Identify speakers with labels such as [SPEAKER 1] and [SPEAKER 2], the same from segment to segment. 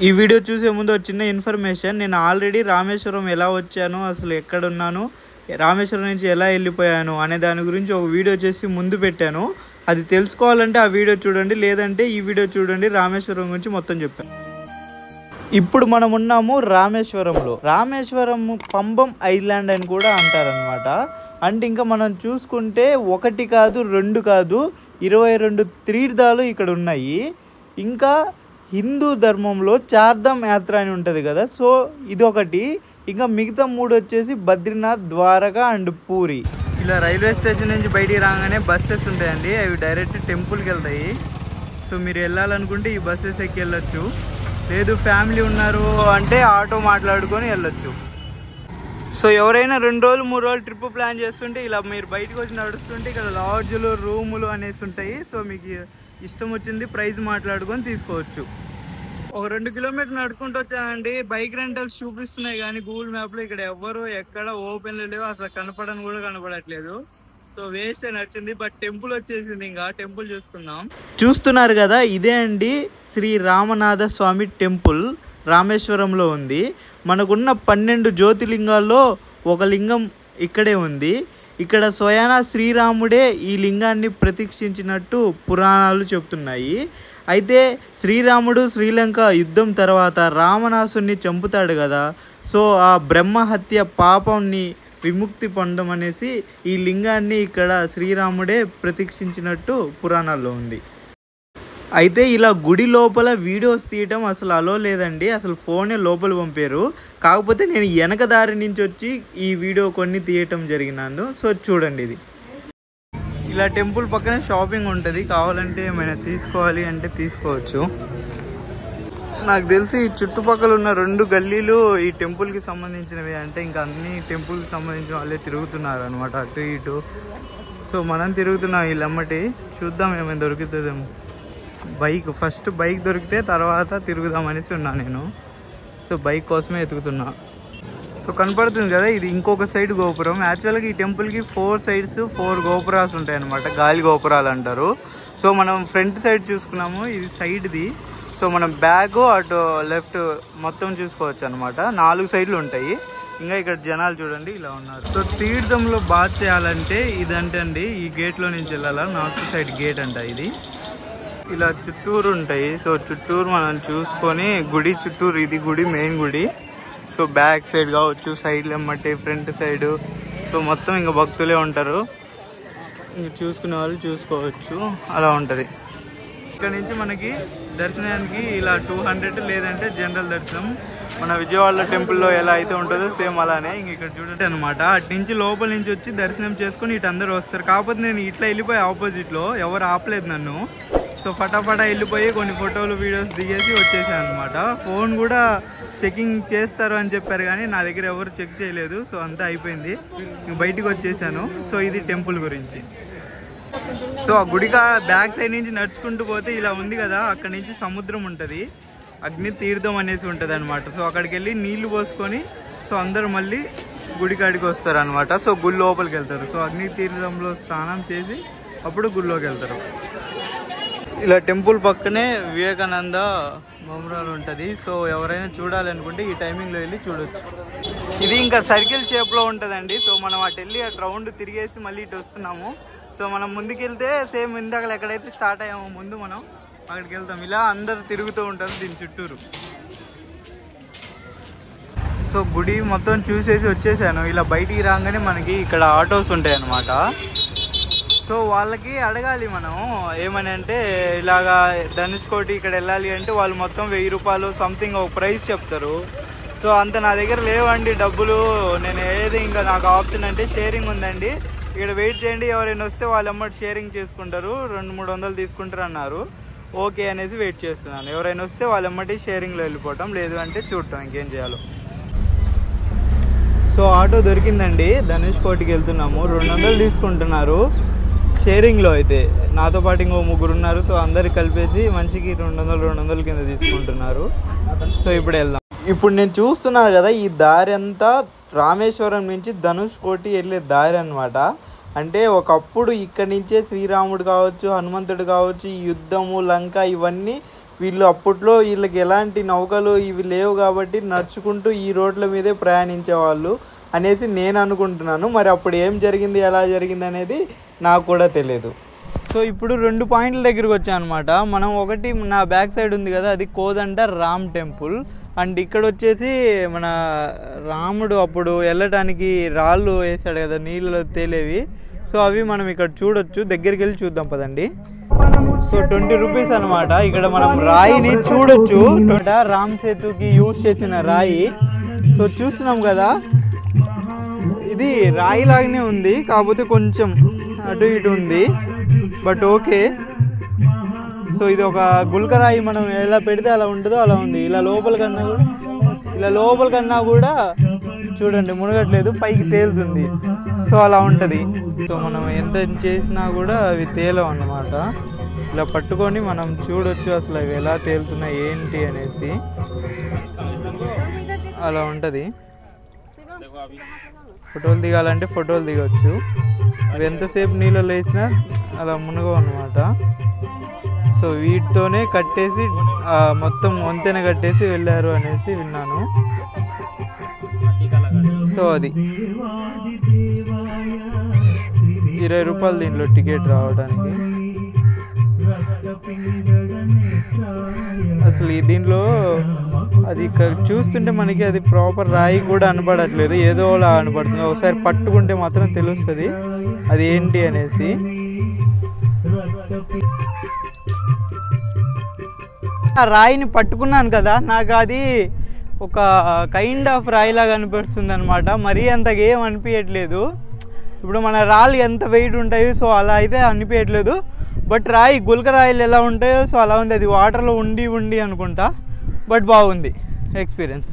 [SPEAKER 1] ఈ వీడియో చూసే ముందు ఒక చిన్న ఇన్ఫర్మేషన్. నేను ఆల్రెడీ రామేశ్వరం ఎలా వచ్చాను, అసలు ఎక్కడున్నాను, రామేశ్వరం నుంచి ఎలా వెళ్ళిపోయాను అనే దాని గురించి ఒక వీడియో చేసి ముందు పెట్టాను. అది తెలుసుకోవాలంటే ఆ వీడియో చూడండి, లేదంటే ఈ వీడియో చూడండి. రామేశ్వరం గురించి మొత్తం చెప్పాను. ఇప్పుడు మనం ఉన్నాము రామేశ్వరంలో. రామేశ్వరం పంబం ఐలాండ్ అని కూడా అంటారనమాట. అంటే ఇంకా మనం చూసుకుంటే ఒకటి కాదు, రెండు కాదు, 22 తీర్థాలు ఇక్కడ ఉన్నాయి. ఇంకా హిందూ ధర్మంలో చార్ధామ్ యాత్ర అని ఉంటుంది కదా, సో ఇదొకటి. ఇంకా మిగతా 3 వచ్చేసి బద్రీనాథ్, ద్వారకా అండ్ పూరి. ఇలా రైల్వే స్టేషన్ నుంచి బయటికి రాగానే బస్సెస్ ఉంటాయండి, అవి డైరెక్ట్ టెంపుల్కి వెళ్తాయి. సో మీరు వెళ్ళాలనుకుంటే ఈ బస్సెస్ ఎక్కి వెళ్ళొచ్చు, లేదు ఫ్యామిలీ ఉన్నారు అంటే ఆటో మాట్లాడుకొని వెళ్ళొచ్చు. సో ఎవరైనా 2 రోజులు 3 రోజులు ట్రిప్ ప్లాన్ చేస్తుంటే ఇలా మీరు బయటకు వచ్చి నడుస్తుంటే ఇక్కడ లాడ్జ్లు, రూములు అనేసి ఉంటాయి. సో మీకు ఇష్టం వచ్చింది ప్రైస్ మాట్లాడుకొని తీసుకోవచ్చు. ఒక 2 కిలోమీటర్లు నడుచుకుంటూ వచ్చానండి. బైక్ రెంటల్స్ చూపిస్తున్నాయి కానీ గూగుల్ మ్యాప్లో ఇక్కడ ఎవ్వరు ఎక్కడ ఓపెన్లు లేవు, అసలు కనపడని కూడా కనపడట్లేదు. సో వేస్ట్ నచ్చింది. బట్ టెంపుల్ వచ్చేసింది, ఇంకా టెంపుల్ చూసుకుందాం. చూస్తున్నారు కదా, ఇదే అండి శ్రీ రామనాథ స్వామి టెంపుల్, రామేశ్వరంలో ఉంది. మనకున్న 12 జ్యోతిర్లింగాల్లో ఒక లింగం ఇక్కడే ఉంది. ఇక్కడ స్వయాన శ్రీరాముడే ఈ లింగాన్ని ప్రతిష్ఠించినట్టు పురాణాలు చెప్తున్నాయి. అయితే శ్రీరాముడు శ్రీలంక యుద్ధం తర్వాత రావణాసుని చంపుతాడు కదా, సో ఆ బ్రహ్మహత్య పాపంని విముక్తి పొందడం అనేసి ఈ లింగాన్ని ఇక్కడ శ్రీరాముడే ప్రతిష్ఠించినట్టు పురాణాల్లో ఉంది. అయితే ఇలా గుడి లోపల వీడియోస్ తీయటం అసలు అలో లేదండి, అసలు ఫోనే లోపల పంపారు. కాకపోతే నేను వెనక దారి నుంచి వచ్చి ఈ వీడియో కొన్ని తీయటం జరిగినాను. సో చూడండి, ఇది ఇలా టెంపుల్ పక్కనే షాపింగ్ ఉంటుంది, కావాలంటే ఏమైనా తీసుకోవాలి అంటే తీసుకోవచ్చు. నాకు తెలిసి ఈ చుట్టుపక్కల ఉన్న 2 గల్లీలు ఈ టెంపుల్కి సంబంధించినవి. అంటే ఇంకా అన్ని టెంపుల్కి సంబంధించిన వాళ్ళే తిరుగుతున్నారు అనమాట, అటు ఇటు. సో మనం తిరుగుతున్నాం వీళ్ళమ్మటి, చూద్దాం ఏమైనా దొరుకుతుందేమో. ఫస్ట్ బైక్ దొరికితే తర్వాత తిరుగుదామనేసి ఉన్నా నేను. సో బైక్ కోసమే ఎతుకుతున్నా. సో కనపడుతుంది కదా, ఇది ఇంకొక సైడ్ గోపురం. యాక్చువల్గా ఈ టెంపుల్కి 4 సైడ్స్ 4 గోపురాలు ఉంటాయి అనమాట, గాలి గోపురాలు అంటారు. సో మనం ఫ్రంట్ సైడ్ చూసుకున్నాము, ఇది సైడ్ది. సో మనం బ్యాక్ అటు లెఫ్ట్ మొత్తం చూసుకోవచ్చు అనమాట. 4 సైడ్లు ఉంటాయి. ఇంకా ఇక్కడ జనాలు చూడండి ఇలా ఉన్నారు. సో తీర్థంలో బాత్ చేయాలంటే ఇదంటే అండి, ఈ గేట్లో నుంచి వెళ్ళాలా, నార్త్ సైడ్ గేట్ అంట ఇది. ఇలా చుట్టూరు ఉంటాయి. సో చుట్టూరు మనం చూసుకొని గుడి చుట్టూరు, ఇది గుడి మెయిన్ గుడి. సో బ్యాక్ సైడ్ కావచ్చు, సైడ్లు ఎమ్మటి, ఫ్రంట్ సైడ్. సో మొత్తం ఇంకా భక్తులే ఉంటారు, ఇంక చూసుకునే వాళ్ళు చూసుకోవచ్చు, అలా ఉంటుంది. ఇక్కడ నుంచి మనకి దర్శనానికి ఇలా 200, లేదంటే జనరల్ దర్శనం మన విజయవాడ టెంపుల్లో ఎలా అయితే ఉంటుందో సేమ్ అలానే. ఇంక ఇక్కడ చూడండి అనమాట, అటు నుంచి లోపల నుంచి వచ్చి దర్శనం చేసుకొని ఇటు అందరూ వస్తారు. కాకపోతే నేను ఇట్లా వెళ్ళిపోయి ఆపోజిట్లో, ఎవరు ఆపలేదు నన్ను. సో ఫటాఫటా వెళ్ళిపోయి కొన్ని ఫోటోలు వీడియోస్ దిగేసి వచ్చేసాను అనమాట. ఫోన్ కూడా చెకింగ్ చేస్తారు అని చెప్పారు కానీ నా దగ్గర ఎవరు చెక్ చేయలేదు. సో అంతా అయిపోయింది, బయటికి వచ్చేసాను. సో ఇది టెంపుల్ గురించి. సో ఆ గుడిక బ్యాక్ సైడ్ నుంచి నడుచుకుంటూ పోతే ఇలా ఉంది కదా, అక్కడ నుంచి సముద్రం ఉంటుంది, అగ్ని తీర్థం అనేసి ఉంటుంది అనమాట. సో అక్కడికి వెళ్ళి నీళ్లు పోసుకొని సో అందరూ మళ్ళీ గుడికాడికి వస్తారు అనమాట. సో గుడి లోపలికి వెళ్తారు. సో అగ్ని తీర్థంలో స్నానం చేసి అప్పుడు గుడిలోకి వెళ్తారు. ఇలా టెంపుల్ పక్కనే వివేకానంద మెమోరియల్ ఉంటుంది. సో ఎవరైనా చూడాలనుకుంటే ఈ టైమింగ్లో వెళ్ళి చూడొచ్చు. ఇది ఇంకా సర్కిల్ షేప్లో ఉంటుందండి. సో మనం అటు వెళ్ళి అటు రౌండ్ తిరిగేసి మళ్ళీ ఇటు వస్తున్నాము. సో మనం ముందుకెళ్తే సేమ్ ఇందాక ఎక్కడైతే స్టార్ట్ అయ్యామో ముందు మనం అక్కడికి వెళ్తాం. ఇలా అందరు తిరుగుతూ ఉంటారు దీని చుట్టూరు. సో గుడి మొత్తం చూసేసి వచ్చేసాను. ఇలా బయటికి రాగానే మనకి ఇక్కడ ఆటోస్ ఉంటాయి అన్నమాట. సో వాళ్ళకి అడగాలి మనం ఏమని అంటే, ఇలాగా ధనుష్కోటి ఇక్కడ వెళ్ళాలి అంటే వాళ్ళు మొత్తం 1000 రూపాయలు సంథింగ్ ఒక ప్రైస్ చెప్తారు. సో అంత నా దగ్గర లేవండి డబ్బులు, నేను ఏది ఇంకా నాకు ఆప్షన్ అంటే షేరింగ్ ఉందండి, ఇక్కడ వెయిట్ చేయండి, ఎవరైనా వస్తే వాళ్ళు అమ్మటి షేరింగ్ చేసుకుంటారు, 200-300 తీసుకుంటారు అన్నారు. ఓకే అనేసి వెయిట్ చేస్తున్నాను. ఎవరైనా వస్తే వాళ్ళు అమ్మటి షేరింగ్లో వెళ్ళిపోవటం, లేదు అంటే చూడటం ఇంకేం చేయాలో. సో ఆటో దొరికిందండి, ధనుష్కోటికి వెళ్తున్నాము. 200 తీసుకుంటున్నారు షేరింగ్లో. అయితే నాతో పాటు ఇంకో 3 ఉన్నారు. సో అందరికి కలిపేసి మనిషికి 200 కింద తీసుకుంటున్నారు. సో ఇప్పుడు వెళ్దాం. ఇప్పుడు నేను చూస్తున్నాను కదా, ఈ దారి అంతా రామేశ్వరం నుంచి ధనుష్కోటి వెళ్ళే దారి అనమాట. అంటే ఒకప్పుడు ఇక్కడి నుంచే శ్రీరాముడు కావచ్చు, హనుమంతుడు కావచ్చు, ఈ యుద్ధము, లంక ఇవన్నీ వీళ్ళు అప్పట్లో వీళ్ళకి ఎలాంటి నౌకలు ఇవి లేవు కాబట్టి నడుచుకుంటూ ఈ రోడ్ల మీదే ప్రయాణించేవాళ్ళు అనేసి నేను అనుకుంటున్నాను. మరి అప్పుడు ఏం జరిగింది, ఎలా జరిగింది అనేది నాకు కూడా తెలియదు. సో ఇప్పుడు 2 పాయింట్ల దగ్గరికి వచ్చాను అనమాట. మనం ఒకటి నా బ్యాక్ సైడ్ ఉంది కదా, అది కోదండ రామ్ టెంపుల్. అండ్ ఇక్కడ వచ్చేసి మన రాముడు అప్పుడు వెళ్ళటానికి రాళ్ళు వేసాడు కదా నీళ్ళలో తేలేవి. సో అవి మనం ఇక్కడ చూడొచ్చు. దగ్గరికి వెళ్ళి చూద్దాం పదండి. సో 20 రూపీస్ అనమాట. ఇక్కడ మనం రాయిని చూడొచ్చు. రామ్ సేతుకి యూజ్ చేసిన రాయి. సో చూస్తున్నాం కదా, ఇది రాయి లాగానే ఉంది, కాకపోతే కొంచెం అటు ఇటు ఉంది, బట్ ఓకే. సో ఇది ఒక గుల్కరాయి, మనం ఎలా పెడితే అలా ఉంటుందో అలా ఉంది. ఇలా లోపల కన్నా కూడా చూడండి మునగట్లేదు, పైకి తేలుతుంది. సో అలా ఉంటుంది. సో మనం ఎంత చేసినా కూడా అవి తేలవు అన్నమాట. ఇలా పట్టుకొని మనం చూడొచ్చు అసలు అవి ఎలా తేలుతున్నాయి ఏంటి అనేసి. అలా ఉంటుంది. ఫోటోలు దిగాలంటే ఫోటోలు దిగొచ్చు. అవి ఎంతసేపు నీళ్ళలో వేసినా అలా మునగవు అన్నమాట. సో వీటితోనే కట్టేసి మొత్తం వంతెన కట్టేసి వెళ్ళారు అనేసి విన్నాను. సో అది 20 రూపాయలు దీంట్లో టికెట్ రావడానికి. అసలు దీంట్లో అది చూస్తుంటే మనకి అది ప్రాపర్ రాయి కూడా అనపడట్లేదు, ఏదో అలా అనపడుతుంది. ఒకసారి పట్టుకుంటే మాత్రం తెలుస్తుంది అది ఏంటి అనేసి. ఆ రాయిని పట్టుకున్నాను కదా, నాకు అది ఒక కైండ్ ఆఫ్ రాయి లాగా అనిపిస్తుంది అనమాట. మరీ అంతగా ఏం అనిపించట్లేదు. ఇప్పుడు మన రాళ్ళు ఎంత వెయిట్ ఉంటాయి, సో అలా అయితే అనిపించట్లేదు. బట్ రాయి గుల్కరాయిలు ఎలా ఉంటాయో సో అలా ఉంది. అది వాటర్లో ఉండి అనుకుంటా, బట్ బాగుంది ఎక్స్పీరియన్స్.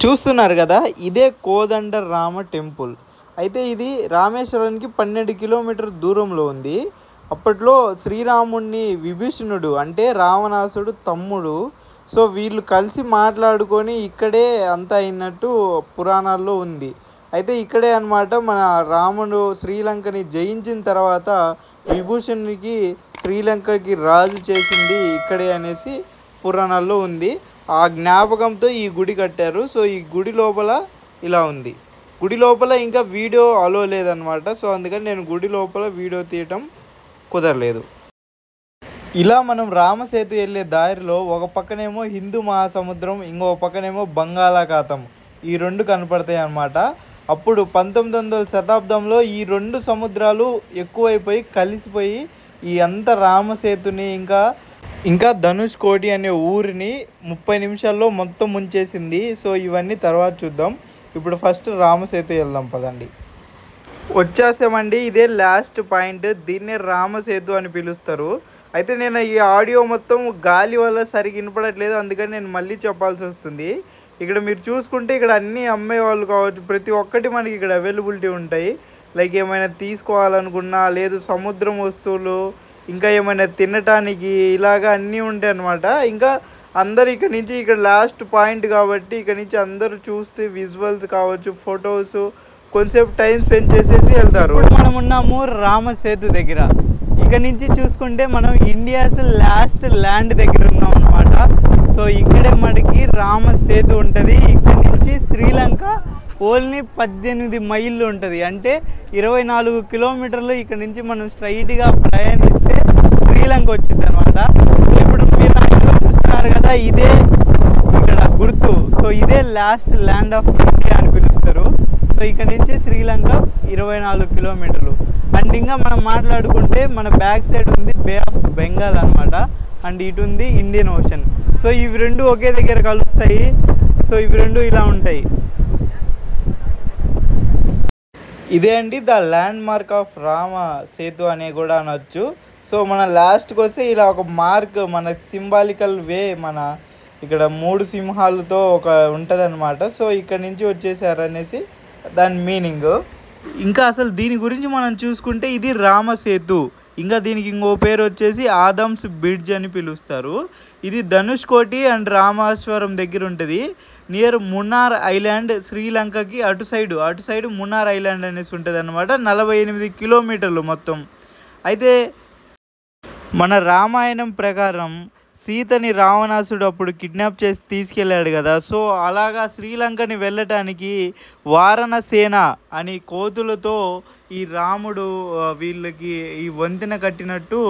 [SPEAKER 1] చూస్తున్నారు కదా, ఇదే కోదండ రామ టెంపుల్. అయితే ఇది రామేశ్వరానికి 12 కిలోమీటర్ దూరంలో ఉంది. అప్పట్లో శ్రీరాముడిని విభీషణుడు అంటే రావణాసుడు తమ్ముడు, సో వీళ్ళు కలిసి మాట్లాడుకొని ఇక్కడే అంతా అయినట్టు పురాణాల్లో ఉంది. అయితే ఇక్కడే అన్నమాట మన రాముడు శ్రీలంకని జయించిన తర్వాత విభూషణునికి శ్రీలంకకి రాజు చేసింది ఇక్కడే అనేసి పురాణాల్లో ఉంది. ఆ జ్ఞాపకంతో ఈ గుడి కట్టారు. సో ఈ గుడి లోపల ఇలా ఉంది. గుడి లోపల ఇంకా వీడియో అలో లేదనమాట. సో అందుకని నేను గుడి లోపల వీడియో తీయటం కుదరలేదు. ఇలా మనం రామసేతు వెళ్ళే దారిలో ఒక పక్కనేమో హిందూ మహాసముద్రం, ఇంకో పక్కనేమో బంగాళాఖాతం, ఈ రెండు కనపడతాయి అన్నమాట. అప్పుడు 1900వ శతాబ్దంలో ఈ 2 సముద్రాలు ఎక్కువైపోయి కలిసిపోయి ఈ అంత రామసేతుని ఇంకా ధనుష్ కోటి అనే ఊరిని 30 నిమిషాల్లో మొత్తం ముంచేసింది. సో ఇవన్నీ తర్వాత చూద్దాం. ఇప్పుడు ఫస్ట్ రామసేతు వెళ్దాం పదండి. వచ్చేసామండి. ఇదే లాస్ట్ పాయింట్. దీన్నే రామసేతు అని పిలుస్తారు. అయితే నేను ఈ ఆడియో మొత్తం గాలి వల్ల సరిగ్గా వినపడట్లేదు, అందుకని నేను మళ్ళీ చెప్పాల్సి వస్తుంది. ఇక్కడ మీరు చూసుకుంటే ఇక్కడ అన్నీ అమ్మేవాళ్ళు కావచ్చు, ప్రతి ఒక్కటి మనకి ఇక్కడ అవైలబిలిటీ ఉంటాయి. లైక్ ఏమైనా తీసుకోవాలనుకున్నా, లేదు సముద్రం వస్తువులు, ఇంకా ఏమైనా తినటానికి, ఇలాగా అన్నీ ఉంటాయి అన్నమాట. ఇంకా అందరు ఇక్కడ లాస్ట్ పాయింట్ కాబట్టి ఇక్కడ నుంచి అందరూ చూస్తే విజువల్స్ కావచ్చు, ఫొటోస్, కొంచెంసేపు టైం స్పెండ్ చేసేసి వెళ్తారు. మనం ఉన్నాము రామసేతు దగ్గర. ఇక్కడ నుంచి చూసుకుంటే మనం ఇండియాస్ లాస్ట్ ల్యాండ్ దగ్గర ఉన్నాం అన్నమాట. సో ఇక్కడే మనకి రామసేతు ఉంటుంది. ఇక్కడ నుంచి శ్రీలంక ఓన్లీ 18 మైళ్ళు ఉంటుంది, అంటే 24 కిలోమీటర్లు. ఇక్కడ నుంచి మనం స్ట్రైట్గా ప్రయాణిస్తే శ్రీలంక వచ్చింది అనమాట. సో ఇప్పుడు మీరు నాకు చూస్తున్నారు కదా, ఇదే ఇక్కడ గుర్తు. సో ఇదే లాస్ట్ ల్యాండ్ ఆఫ్ ఇండియా అని పిలుస్తారు. సో ఇక్కడ నుంచి శ్రీలంక 24 కిలోమీటర్లు. అండ్ ఇంకా మనం మాట్లాడుకుంటే మన బ్యాక్ సైడ్ ఉంది బే ఆఫ్ బెంగాల్ అనమాట, అండ్ ఇటు ఉంది ఇండియన్ ఓషన్. సో ఇవి రెండు ఒకే దగ్గర కలుస్తాయి. సో ఇవి రెండు ఇలా ఉంటాయి. ఇదే అండి the landmark of Rama Setu అనే కూడా అనొచ్చు. సో మన లాస్ట్కి వస్తే ఇలా ఒక మార్క్, మన సింబాలికల్ వే, మన ఇక్కడ 3 సింహాలతో ఒక ఉంటుంది అనమాట. సో ఇక్కడ నుంచి వచ్చేసారు అనేసి దాని మీనింగ్. ఇంకా అసలు దీని గురించి మనం చూసుకుంటే ఇది రామసేతు, ఇంకా దీనికి ఇంకో పేరు వచ్చేసి ఆదమ్స్ బ్రిడ్జ్ అని పిలుస్తారు. ఇది ధనుష్ కోటి అండ్ రామేశ్వరం దగ్గర ఉంటుంది, నియర్ మున్నార్ ఐలాండ్. శ్రీలంకకి అటు సైడ్ మున్నార్ ఐలాండ్ అనేసి ఉంటుంది అనమాట. 48 కిలోమీటర్లు మొత్తం. అయితే మన రామాయణం ప్రకారం సీతని రావణాసుడు అప్పుడు కిడ్నాప్ చేసి తీసుకెళ్ళాడు కదా. సో అలాగా శ్రీలంకని వెళ్ళటానికి వారణసేన అని కోతులతో ఈ రాముడు వీళ్ళకి ఈ వంతెన కట్టినట్టు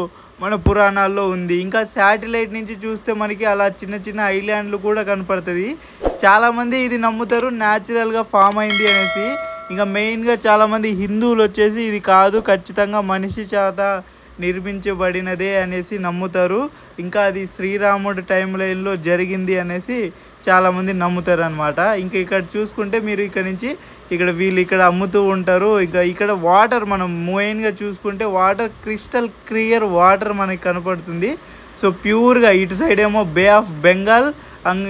[SPEAKER 1] మన పురాణాల్లో ఉంది. ఇంకా శాటిలైట్ నుంచి చూస్తే మనకి అలా చిన్న చిన్న ఐలాండ్లు కూడా కనపడుతుంది. చాలామంది ఇది నమ్ముతారు న్యాచురల్గా ఫామ్ అయింది అనేసి. ఇంకా మెయిన్గా చాలామంది హిందువులు వచ్చేసి ఇది కాదు, ఖచ్చితంగా మనిషి చేత నిర్మించబడినదే అనేసి నమ్ముతారు. ఇంకా అది శ్రీరాముడి టైం లైన్లో జరిగింది అనేసి చాలామంది నమ్ముతారు అనమాట. ఇంకా ఇక్కడ చూసుకుంటే మీరు ఇక్కడ నుంచి వీళ్ళు ఇక్కడ అమ్ముతూ ఉంటారు. ఇంకా ఇక్కడ వాటర్ మనం మెయిన్గా చూసుకుంటే వాటర్ క్రిస్టల్ క్లియర్ వాటర్ మనకి కనపడుతుంది. సో ప్యూర్గా ఇటు సైడ్ ఏమో బే ఆఫ్ బెంగాల్,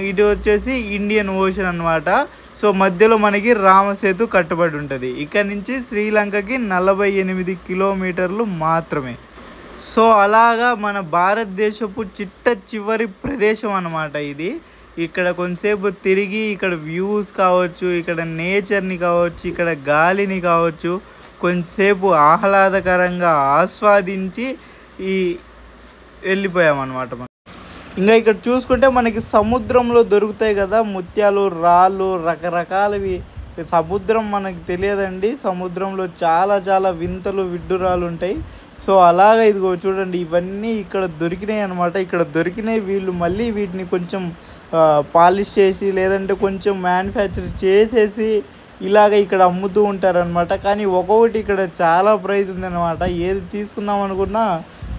[SPEAKER 1] ఇటు వచ్చేసి ఇండియన్ ఓషన్ అనమాట. సో మధ్యలో మనకి రామసేతు కట్టుబడి ఉంటుంది. ఇక్కడ నుంచి శ్రీలంకకి 48 కిలోమీటర్లు మాత్రమే. సో అలాగా మన భారతదేశపు చివరి ప్రదేశం అన్నమాట ఇది. ఇక్కడ కొంతసేపు తిరిగి ఇక్కడ వ్యూస్ కావచ్చు, ఇక్కడ నేచర్ని కావచ్చు, ఇక్కడ గాలిని కావచ్చు కొంతసేపు ఆహ్లాదకరంగా ఆస్వాదించి వెళ్ళిపోయామన్నమాట మనం. ఇంకా ఇక్కడ చూసుకుంటే మనకి సముద్రంలో దొరుకుతాయి కదా ముత్యాలు, రాళ్ళు, రకరకాలవి. సముద్రం మనకి తెలియదండి, సముద్రంలో చాలా చాలా వింతలు విడ్డూరాలు ఉంటాయి. సో అలాగా ఇదిగో చూడండి, ఇవన్నీ ఇక్కడ దొరికినాయి అనమాట. ఇక్కడ దొరికినాయి, వీళ్ళు మళ్ళీ వీటిని కొంచెం పాలిష్ చేసి లేదంటే కొంచెం మ్యానుఫ్యాక్చర్ చేసేసి ఇలాగ ఇక్కడ అమ్ముతూ ఉంటారనమాట. కానీ ఒక్కొక్కటి ఇక్కడ చాలా ప్రైస్ ఉందన్నమాట. ఏది తీసుకుందాం అనుకున్నా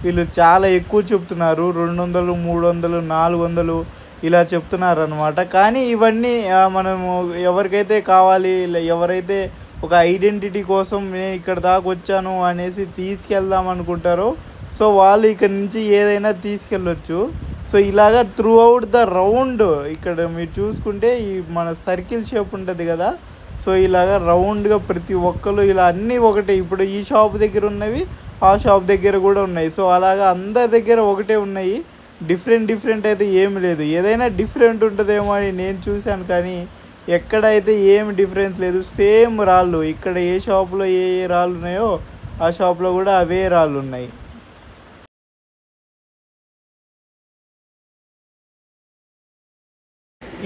[SPEAKER 1] వీళ్ళు చాలా ఎక్కువ చెప్తున్నారు, 200, 300, 400 ఇలా చెప్తున్నారు అనమాట. కానీ ఇవన్నీ మనము ఎవరికైతే కావాలి, ఎవరైతే ఒక ఐడెంటిటీ కోసం నేను ఇక్కడ దాకా వచ్చాను అనేసి తీసుకెళ్దాం అనుకుంటారో సో వాళ్ళు ఇక్కడ నుంచి ఏదైనా తీసుకెళ్ళొచ్చు. సో ఇలాగా త్రూ అవుట్ ద రౌండ్ ఇక్కడ మీరు చూసుకుంటే ఈ మన సర్కిల్ షేప్ ఉంటుంది కదా. సో ఇలాగా రౌండ్గా ప్రతి ఒక్కరు ఇలా అన్నీ ఒకటే. ఇప్పుడు ఈ షాప్ దగ్గర ఉన్నవి ఆ షాప్ దగ్గర కూడా ఉన్నాయి. సో అలాగా అందరి దగ్గర ఒకటే ఉన్నాయి, డిఫరెంట్ అయితే ఏమి లేదు. ఏదైనా డిఫరెంట్ ఉంటుందేమో అని నేను చూశాను, కానీ ఎక్కడైతే ఏమి డిఫరెన్స్ లేదు. సేమ్ రాళ్ళు, ఇక్కడ ఏ షాప్లో ఏ రాళ్ళు ఉన్నాయో ఆ షాప్లో కూడా అవే రాళ్ళు ఉన్నాయి.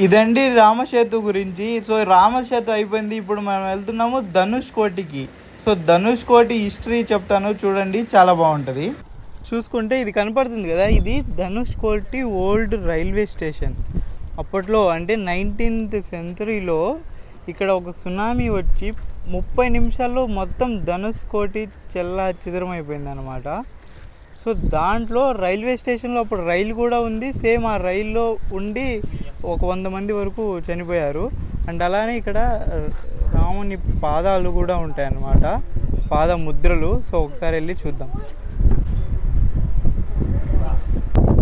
[SPEAKER 1] ఇదండి రామసేతు గురించి. సో రామసేతు అయిపోయింది, ఇప్పుడు మనం వెళ్తున్నాము ధనుష్కోటికి. సో ధనుష్కోటి హిస్టరీ చెప్తాను చూడండి, చాలా బాగుంటుంది. చూసుకుంటే ఇది కనపడుతుంది కదా, ఇది ధనుష్కోటి ఓల్డ్ రైల్వే స్టేషన్. అప్పట్లో అంటే 19th సెంచరీలో ఇక్కడ ఒక సునామీ వచ్చి 30 నిమిషాల్లో మొత్తం ధనుష్కోటి చెల్లా అయిపోయింది అనమాట. సో దాంట్లో రైల్వే స్టేషన్లో అప్పుడు రైలు కూడా ఉంది. సేమ్ ఆ రైల్లో ఉండి ఒక 100 మంది వరకు చనిపోయారు. అండ్ అలానే ఇక్కడ రాముని పాదాలు కూడా ఉంటాయి అన్నమాట, పాద ముద్రలు. సో ఒకసారి వెళ్ళి చూద్దాం.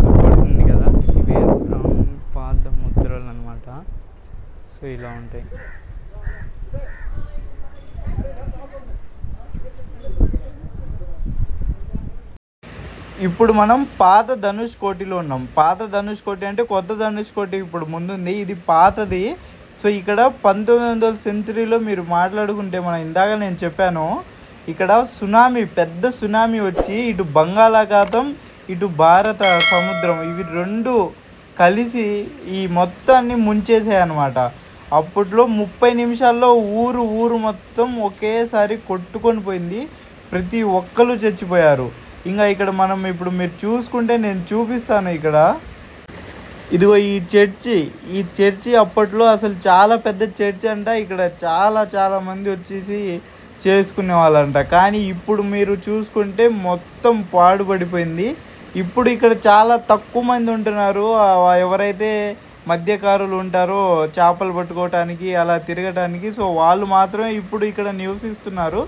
[SPEAKER 1] కనపడుతుంది కదా, ఇవే రాముని పాద ముద్రలు అన్నమాట. సో ఇలా ఉంటాయి. ఇప్పుడు మనం పాత ధనుష్కోటిలో ఉన్నాం. పాత ధనుష్కోటి అంటే కొత్త ధనుష్కోటి ఇప్పుడు ముందుంది, ఇది పాతది. సో ఇక్కడ 1900 సెంచరీలో మీరు మాట్లాడుకుంటే మనం ఇందాక నేను చెప్పాను, ఇక్కడ సునామీ, పెద్ద సునామీ వచ్చి ఇటు బంగాళాఖాతం ఇటు భారత సముద్రం ఇవి రెండు కలిసి ఈ మొత్తాన్ని ముంచేసాయి అన్నమాట. అప్పట్లో 30 నిమిషాల్లో ఊరు మొత్తం ఒకేసారి కొట్టుకొని పోయింది, ప్రతి ఒక్కరు చచ్చిపోయారు. ఇంకా ఇక్కడ మనం ఇప్పుడు మీరు చూసుకుంటే నేను చూపిస్తాను. ఇక్కడ ఇదిగో ఈ చర్చి అప్పట్లో అసలు చాలా పెద్ద చర్చి అంట. ఇక్కడ చాలా మంది వచ్చేసి చేసుకునే వాళ్ళంట. కానీ ఇప్పుడు మీరు చూసుకుంటే మొత్తం పాడుపడిపోయింది. ఇప్పుడు ఇక్కడ చాలా తక్కువ మంది ఉంటున్నారు. ఎవరైతే మత్స్యకారులు ఉంటారో చేపలు పట్టుకోవటానికి అలా తిరగటానికి, సో వాళ్ళు మాత్రమే ఇప్పుడు ఇక్కడ నివసిస్తున్నారు.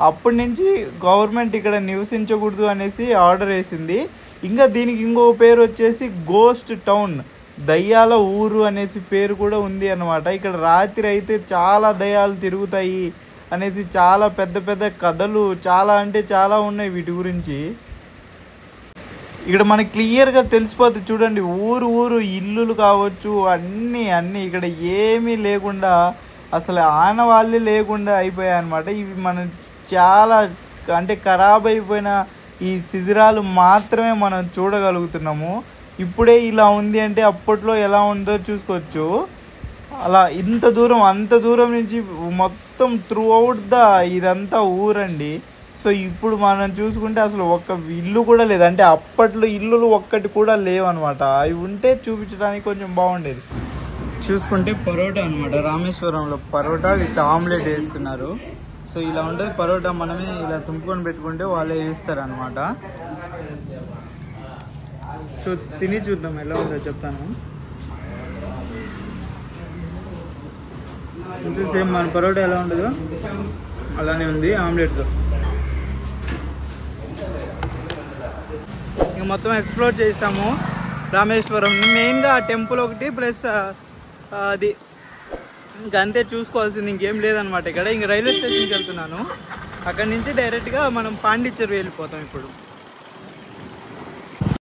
[SPEAKER 1] అప్పటి నుంచి గవర్నమెంట్ ఇక్కడ నివసించకూడదు అనేసి ఆర్డర్ వేసింది. ఇంకా దీనికి ఇంకో పేరు వచ్చేసి గోస్ట్ టౌన్, దయ్యాల ఊరు అనేసి పేరు కూడా ఉంది అన్నమాట. ఇక్కడ రాత్రి అయితే చాలా దయ్యాలు తిరుగుతాయి అనేసి చాలా పెద్ద కథలు చాలా అంటే చాలా ఉన్నాయి వీటి గురించి. ఇక్కడ మనకి క్లియర్గా తెలిసిపోతుంది చూడండి, ఊరు ఇల్లులు కావచ్చు అన్నీ ఇక్కడ ఏమీ లేకుండా అసలు ఆనవాళ్ళే లేకుండా అయిపోయాయి అన్నమాట. ఇవి మనం చాలా అంటే ఖరాబ్ అయిపోయిన ఈ శిథిరాలు మాత్రమే మనం చూడగలుగుతున్నాము. ఇప్పుడే ఇలా ఉంది అంటే అప్పట్లో ఎలా ఉందో చూసుకోవచ్చు. అలా అంత దూరం నుంచి మొత్తం త్రూ అవుట్ ఇదంతా ఊరండి. సో ఇప్పుడు మనం చూసుకుంటే అసలు ఒక్క ఇల్లు కూడా లేదు, అంటే అప్పట్లో ఇల్లులు ఒక్కటి కూడా లేవన్నమాట. అవి ఉంటే చూపించడానికి కొంచెం బాగుండేది. చూసుకుంటే పరోటా అనమాట, రామేశ్వరంలో పరోటా విత్ ఆమ్లెట్ వేస్తున్నారు. సో ఇలా ఉంటుంది పరోటా, మనమే ఇలా తుంపుకొని పెట్టుకుంటే వాళ్ళే వేస్తారు అనమాట. సో తిని చూద్దాం ఎలా ఉందో చెప్తాను. సేమ్ మన పరోటా ఎలా ఉంటుందో అలానే ఉంది ఆమ్లెట్తో. ఇంక మొత్తం ఎక్స్ప్లోర్ చేస్తాము రామేశ్వరం. మెయిన్గా టెంపుల్ ఒకటి ప్లస్ అది ఇంకంతే చూసుకోవాల్సింది, ఇంకేం లేదనమాట ఇక్కడ. ఇంక రైల్వే స్టేషన్కి వెళ్తున్నాను, అక్కడి నుంచి డైరెక్ట్గా మనం పాండిచ్చేరి వెళ్ళిపోతాం ఇప్పుడు.